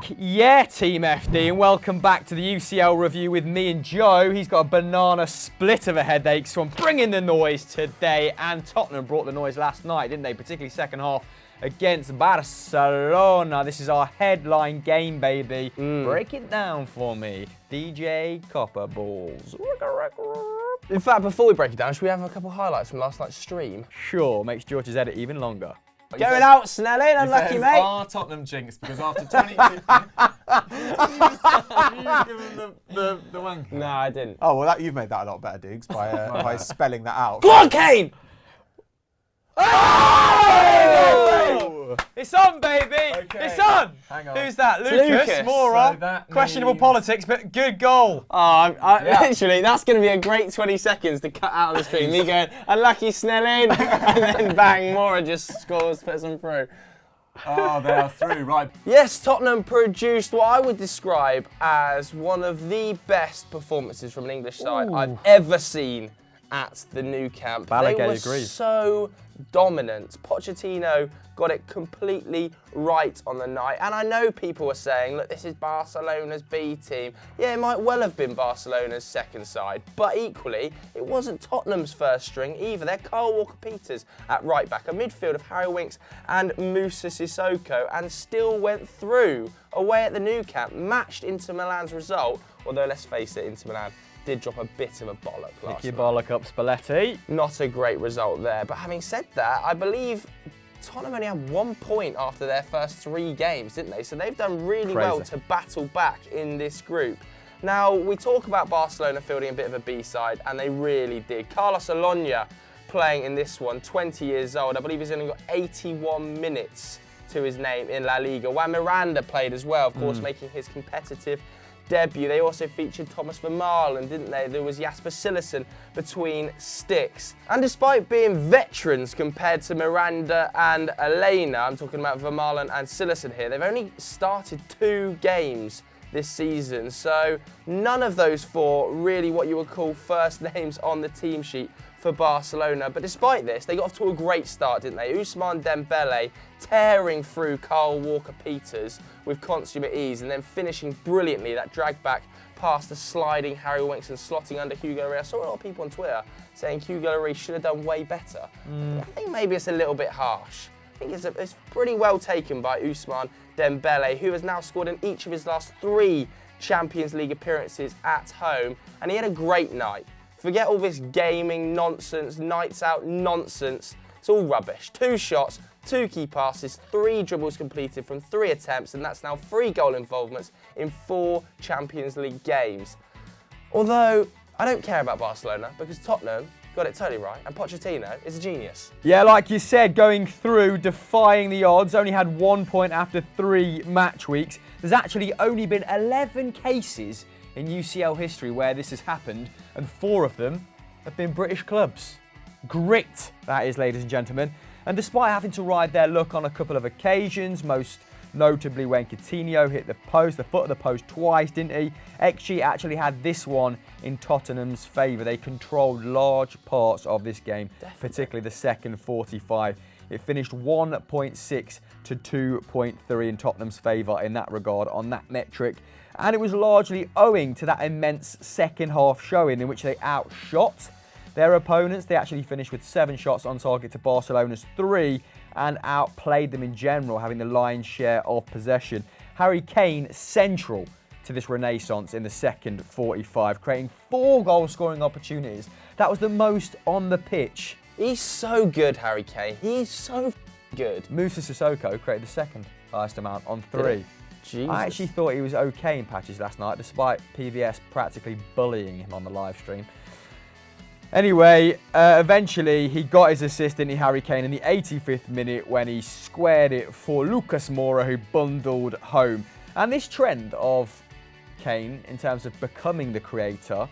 Yeah, Team FD, and welcome back to the UCL review with me and Joe. He's got a banana split of a headache, so I'm bringing the noise today. And Tottenham brought the noise last night, didn't they? Particularly second half against Barcelona. This is our headline game, baby. Break it down for me, DJ Copper Balls. In fact, before we break it down, should we have a couple highlights from last night's stream? Sure, makes George's edit even longer. Going out, Snelling, unlucky mate. Our Tottenham jinx, because after 22, you give him the wanker. No, I didn't. Oh, well, you've made that a lot better, Diggs, by spelling that out. Go on, Kane! Oh! It's on, baby! Okay. It's on! Hang on. Who's that? Lucas Lucas. Moura. So that Questionable means- politics, but good goal. Literally, that's going to be a great 20 seconds to cut out of the stream. Me going, unlucky Snelling, and then bang, Moura just scores, puts them through. Oh, they are through, right. Yes, Tottenham produced what I would describe as one of the best performances from an English side I've ever seen at the Nou Camp. Balogun They were agrees. so dominant. Pochettino got it completely right on the night. And I know people were saying, look, this is Barcelona's B team. Yeah, it might well have been Barcelona's second side, but equally, it wasn't Tottenham's first string either. They're Kyle Walker-Peters at right back, a midfield of Harry Winks and Moussa Sissoko, and still went through away at the Nou Camp, matched Inter Milan's result, although let's face it, Inter Milan did drop a bit of a bollock last Pick your night. bollock up, Spalletti. Not a great result there. But having said that, I believe Tottenham only had 1 point after their first 3 games, didn't they? So they've done really well Crazy. to battle back in this group. Now, we talk about Barcelona fielding a bit of a B-side, and they really did. Carlos Aloña playing in this one, 20 years old. I believe he's only got 81 minutes to his name in La Liga. Juan Miranda played as well, of course, making his competitive debut. They also featured Thomas Vermaelen, didn't they? There was Jasper Cillessen between sticks. And despite being veterans compared to Miranda and Elena, I'm talking about Vermaelen and Cillessen here, they've only started 2 games this season. So none of those 4 really what you would call first names on the team sheet for Barcelona. But despite this, they got off to a great start, didn't they? Ousmane Dembele tearing through Kyle Walker-Peters with consummate ease, and then finishing brilliantly that drag back past the sliding Harry Winks and slotting under Hugo Lloris. I saw a lot of people on Twitter saying Hugo Lloris should have done way better. I think maybe it's a little bit harsh. I think it's pretty well taken by Ousmane Dembele, who has now scored in each of his last 3 Champions League appearances at home, and he had a great night. Forget all this gaming nonsense, nights out nonsense. It's all rubbish. 2 shots, 2 key passes, 3 dribbles completed from 3 attempts, and that's now 3 goal involvements in 4 Champions League games. Although, I don't care about Barcelona because Tottenham got it totally right, and Pochettino is a genius. Yeah, like you said, going through, defying the odds, only had 1 point after 3 match weeks. There's actually only been 11 cases in UCL history where this has happened, and 4 of them have been British clubs. Grit, that is, ladies and gentlemen. And despite having to ride their luck on a couple of occasions, most notably when Coutinho hit the foot of the post twice, didn't he? XG actually had this one in Tottenham's favour. They controlled large parts of this game, particularly the second 45. It finished 1.6 to 2.3 in Tottenham's favour in that regard on that metric. And it was largely owing to that immense second half showing in which they outshot their opponents. They actually finished with 7 shots on target to Barcelona's 3 and outplayed them in general, having the lion's share of possession. Harry Kane central to this renaissance in the second 45, creating 4 goal-scoring opportunities. That was the most on the pitch. He's so good, Harry Kane. He's so good. Moussa Sissoko created the second highest amount on 3. Jesus. I actually thought he was okay in patches last night, despite PVS practically bullying him on the live stream. Anyway, eventually he got his assist, didn't he, Harry Kane, in the 85th minute when he squared it for Lucas Moura, who bundled home. And this trend of Kane, in terms of becoming the creator,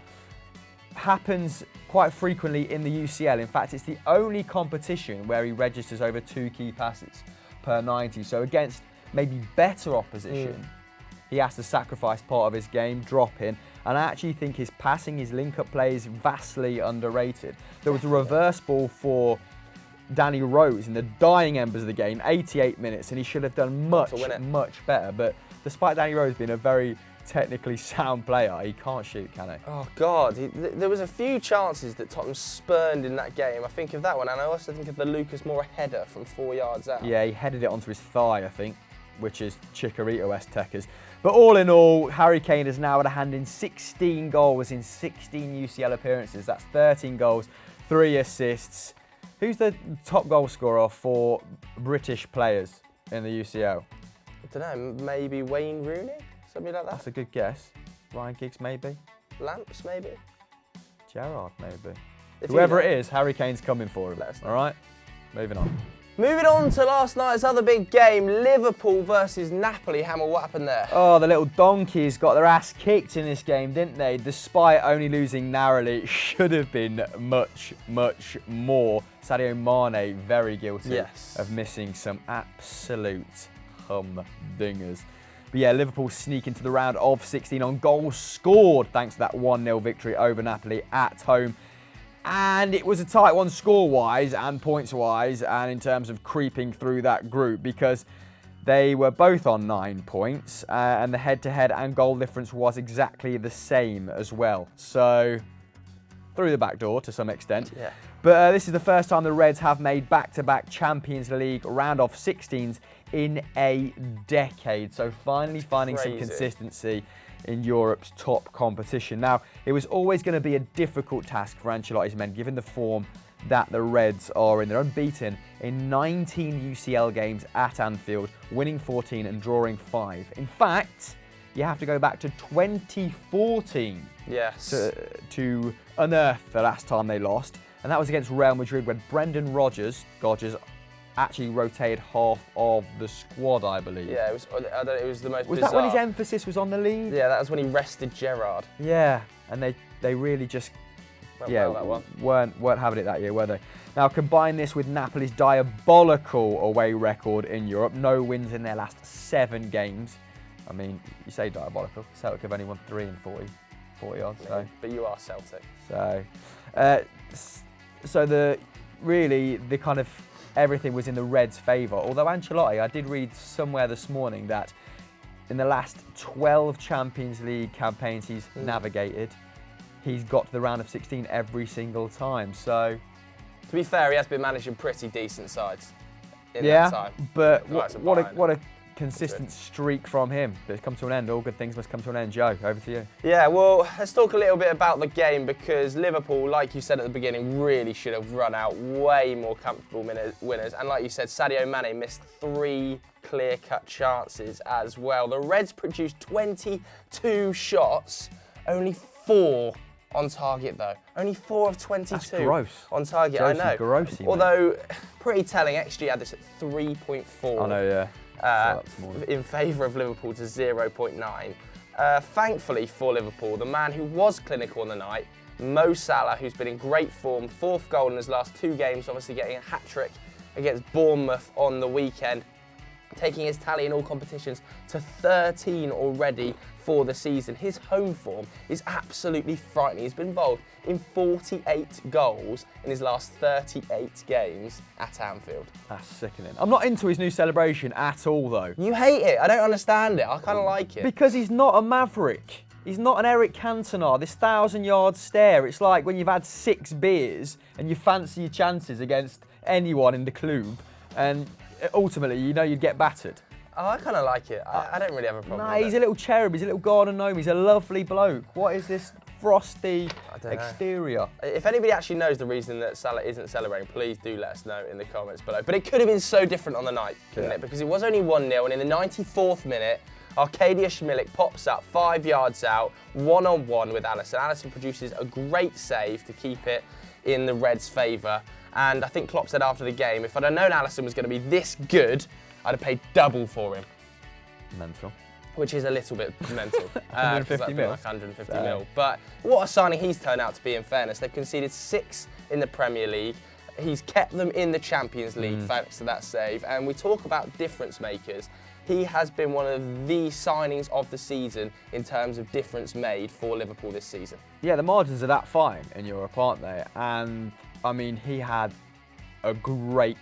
happens quite frequently in the UCL. In fact, it's the only competition where he registers over 2 key passes per 90. So against maybe better opposition, he has to sacrifice part of his game, drop in. And I actually think his passing, his link-up play is vastly underrated. There was a reverse ball for Danny Rose in the dying embers of the game, 88 minutes, and he should have done much better. But despite Danny Rose being a very technically sound player, he can't shoot, can he? Oh God, there was a few chances that Tottenham spurned in that game. I think of that one, and I also think of the Lucas Moura header from 4 yards out. Yeah, he headed it onto his thigh, I think, which is Chicharito-esque. But all in all, Harry Kane has now had a hand in 16 goals in 16 UCL appearances. That's 13 goals, 3 assists. Who's the top goal scorer for British players in the UCL? I don't know, maybe Wayne Rooney? Something like that? That's a good guess. Ryan Giggs, maybe. Lamps, maybe? Gerrard, maybe. If Whoever you know, it is, Harry Kane's coming for him. let us know. All right? Moving on. Moving on to last night's other big game, Liverpool versus Napoli. Hammer, what happened there? Oh, the little donkeys got their ass kicked in this game, didn't they? Despite only losing narrowly, it should have been much, much more. Sadio Mane very guilty of missing some absolute humdingers. But yeah, Liverpool sneak into the round of 16 on goals scored thanks to that 1-0 victory over Napoli at home. And it was a tight one score-wise and points-wise and in terms of creeping through that group because they were both on 9 points and the head-to-head and goal difference was exactly the same as well. So, through the back door to some extent. Yeah. But this is the first time the Reds have made back-to-back Champions League round of 16s in a decade. So finally finding some consistency in Europe's top competition. Now, it was always going to be a difficult task for Ancelotti's men, given the form that the Reds are in. They're unbeaten in 19 UCL games at Anfield, winning 14 and drawing 5. In fact, you have to go back to 2014 to unearth the last time they lost, and that was against Real Madrid when Brendan Rodgers actually rotated half of the squad, I believe. Yeah, it was the most Was bizarre. that when his emphasis was on the lead? Yeah, that was when he rested Gerrard. Yeah, and they really just weren't having it that year, were they? Now combine this with Napoli's diabolical away record in Europe, no wins in their last 7 games. I mean, you say diabolical, Celtic have only won 3 in 40 odds. Yeah, so. but you are Celtic. So the kind of everything was in the Reds' favour. Although Ancelotti, I did read somewhere this morning that in the last 12 Champions League campaigns he's navigated, he's got to the round of 16 every single time. So, to be fair, he has been managing pretty decent sides in that time. But what a consistent streak from him. But it's come to an end. All good things must come to an end. Joe, over to you. Yeah, well, let's talk a little bit about the game because Liverpool, like you said at the beginning, really should have run out way more comfortable winners. And like you said, Sadio Mane missed 3 clear-cut chances as well. The Reds produced 22 shots, only 4 on target though. Only 4 of 22 That's gross. on target, Grossy, I know. grossy, Although, pretty telling, XG had this at 3.4. I know, yeah. In favour of Liverpool to 0.9. Thankfully for Liverpool, the man who was clinical on the night, Mo Salah, who's been in great form, 4th goal in his last 2 games, obviously getting a hat-trick against Bournemouth on the weekend, taking his tally in all competitions to 13 already for the season. His home form is absolutely frightening. He's been involved in 48 goals in his last 38 games at Anfield. That's sickening. I'm not into his new celebration at all, though. You hate it. I don't understand it. I kind of like it. Because he's not a maverick. He's not an Eric Cantona, this 1,000-yard stare. It's like when you've had 6 beers and you fancy your chances against anyone in the club, and ultimately, you know you'd get battered. Oh, I kind of like it. I don't really have a problem with Nah, he's a little cherub, he's a little garden gnome, he's a lovely bloke. What is this frosty exterior? If anybody actually knows the reason that Salah isn't celebrating, please do let us know in the comments below. But it could have been so different on the night, couldn't it? Because it was only 1-0, and in the 94th minute, Arcadia Schmilik pops up 5 yards out, 1-on-1 with Alisson. Alisson produces a great save to keep it in the Reds' favour. And I think Klopp said after the game, if I'd have known Alisson was going to be this good, I'd have paid double for him. Mental. Which is a little bit mental. 150 mil. Like 150 mil. But what a signing he's turned out to be, in fairness. They've conceded 6 in the Premier League. He's kept them in the Champions League thanks to that save. And we talk about difference makers. He has been one of the signings of the season in terms of difference made for Liverpool this season. Yeah, the margins are that fine in Europe, aren't they? And, I mean, he had a great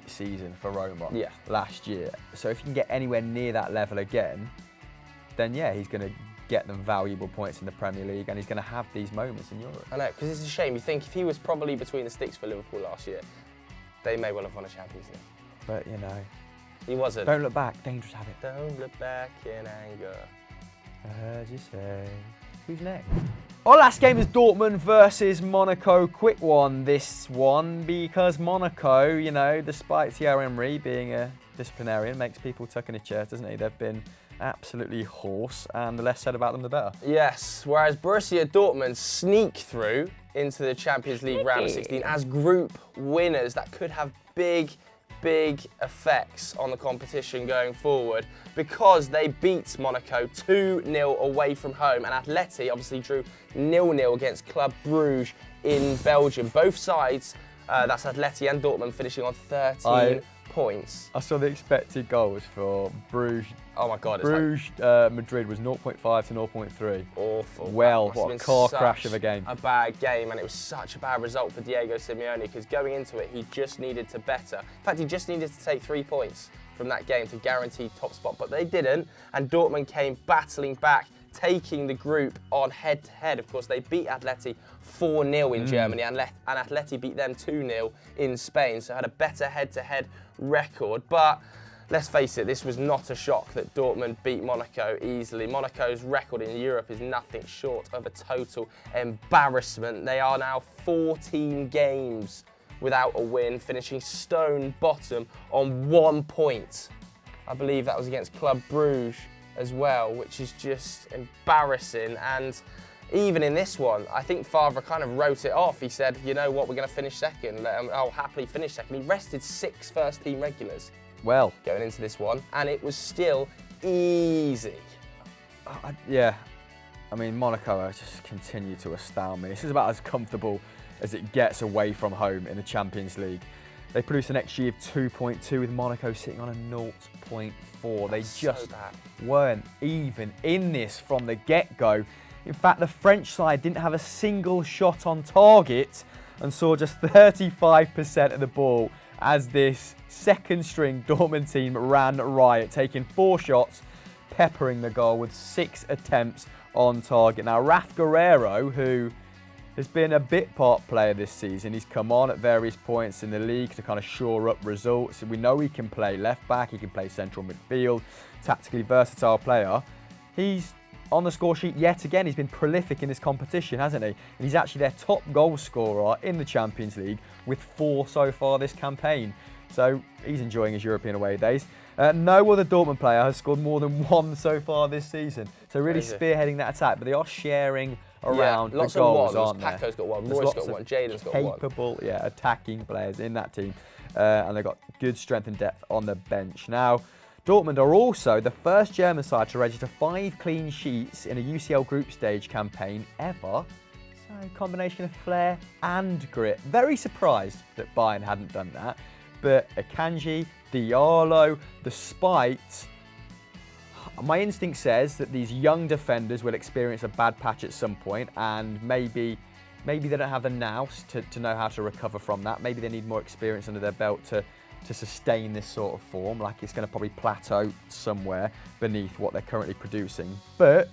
season for Roma last year. So if you can get anywhere near that level again, then yeah, he's going to get them valuable points in the Premier League, and he's going to have these moments in Europe. I know, because it's a shame. You think if he was probably between the sticks for Liverpool last year, they may well have won a Champions League. But, you know, he wasn't. Don't look back, dangerous habit. Don't look back in anger. I heard you say. Who's next? Our last game is Dortmund versus Monaco. Quick one, this one, because Monaco, you know, despite Thierry Henry being a disciplinarian, makes people tuck in his chairs, doesn't he? They've been absolutely hoarse, and the less said about them, the better. Yes, whereas Borussia Dortmund sneak through into the Champions League round of 16 as group winners. That could have big effects on the competition going forward because they beat Monaco 2-0 away from home, and Atleti obviously drew 0-0 against Club Bruges in Belgium. Both sides, that's Atleti and Dortmund, finishing on 13 points. I saw the expected goals for Bruges. Oh my God, Bruges Madrid was 0.5 to 0.3. Awful. Well, what a car crash of a game. A bad game, and it was such a bad result for Diego Simeone because going into it, he just needed to better. In fact, he just needed to take 3 points from that game to guarantee top spot, but they didn't, and Dortmund came battling back, taking the group on head-to-head. Of course, they beat Atleti 4-0 in Germany, and Atleti beat them 2-0 in Spain, so had a better head-to-head record. But let's face it, this was not a shock that Dortmund beat Monaco easily. Monaco's record in Europe is nothing short of a total embarrassment. They are now 14 games without a win, finishing stone bottom on 1 point. I believe that was against Club Bruges as well, which is just embarrassing. And even in this one, I think Favre kind of wrote it off. He said, you know what, we're going to finish second. I'll happily finish second. He rested 6 first-team regulars. Well, Going into this one, and it was still easy. yeah, I mean, Monaco just continue to astound me. This is about as comfortable as it gets away from home in the Champions League. They produced an XG of 2.2 with Monaco sitting on a 0.4. They just weren't even in this from the get-go. In fact, the French side didn't have a single shot on target and saw just 35% of the ball as this second-string Dortmund team ran riot, taking 4 shots, peppering the goal with 6 attempts on target. Now, Raf Guerreiro, who has been a bit part player this season, he's come on at various points in the league to kind of shore up results. We know he can play left back, he can play central midfield, tactically versatile player. He's on the score sheet yet again. He's been prolific in this competition, hasn't he? And he's actually their top goal scorer in the Champions League with 4 so far this campaign. So he's enjoying his European away days. No other Dortmund player has scored more than 1 so far this season. So really spearheading that attack, but they are sharing around lots the goals, of ones. aren't there? Paco's got 1, There's Roy's lots got 1, of Jadon's got 1. capable, attacking players in that team. And they've got good strength and depth on the bench. Now, Dortmund are also the first German side to register 5 clean sheets in a UCL group stage campaign ever. So, a combination of flair and grit. Very surprised that Bayern hadn't done that. But Akanji, Diallo, despite, my instinct says that these young defenders will experience a bad patch at some point, and maybe they don't have the nous to know how to recover from that. Maybe they need more experience under their belt to sustain this sort of form. Like, it's going to probably plateau somewhere beneath what they're currently producing. But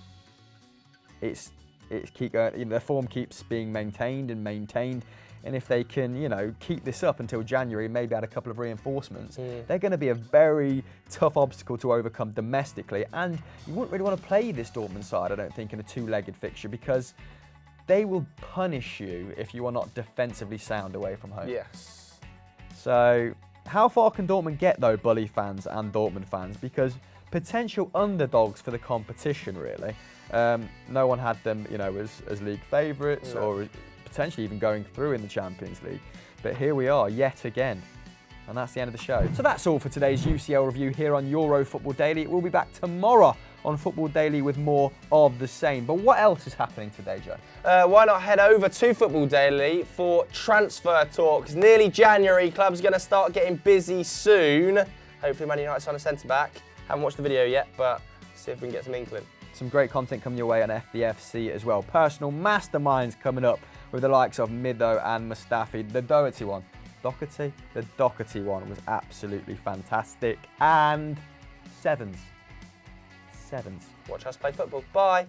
it's keep going. You know, their form keeps being maintained, and if they can, keep this up until January, maybe add a couple of reinforcements, they're going to be a very tough obstacle to overcome domestically. And you wouldn't really want to play this Dortmund side, I don't think, in a 2-legged fixture, because they will punish you if you are not defensively sound away from home. Yes. So, how far can Dortmund get, though, Bully fans and Dortmund fans? Because potential underdogs for the competition, really. No one had them, as league favourites or potentially even going through in the Champions League. But here we are, yet again. And that's the end of the show. So that's all for today's UCL review here on Euro Football Daily. We'll be back tomorrow on Football Daily with more of the same. But what else is happening today, Joe? Why not head over to Football Daily for transfer talks? Nearly January, clubs going to start getting busy soon. Hopefully Man United's on a centre-back. Haven't watched the video yet, but see if we can get some inkling. Some great content coming your way on FDFC as well. Personal masterminds coming up with the likes of Mido and Mustafi. The Doherty one. Doherty? The Doherty one was absolutely fantastic. And sevens. sevens. Watch us play football. Bye.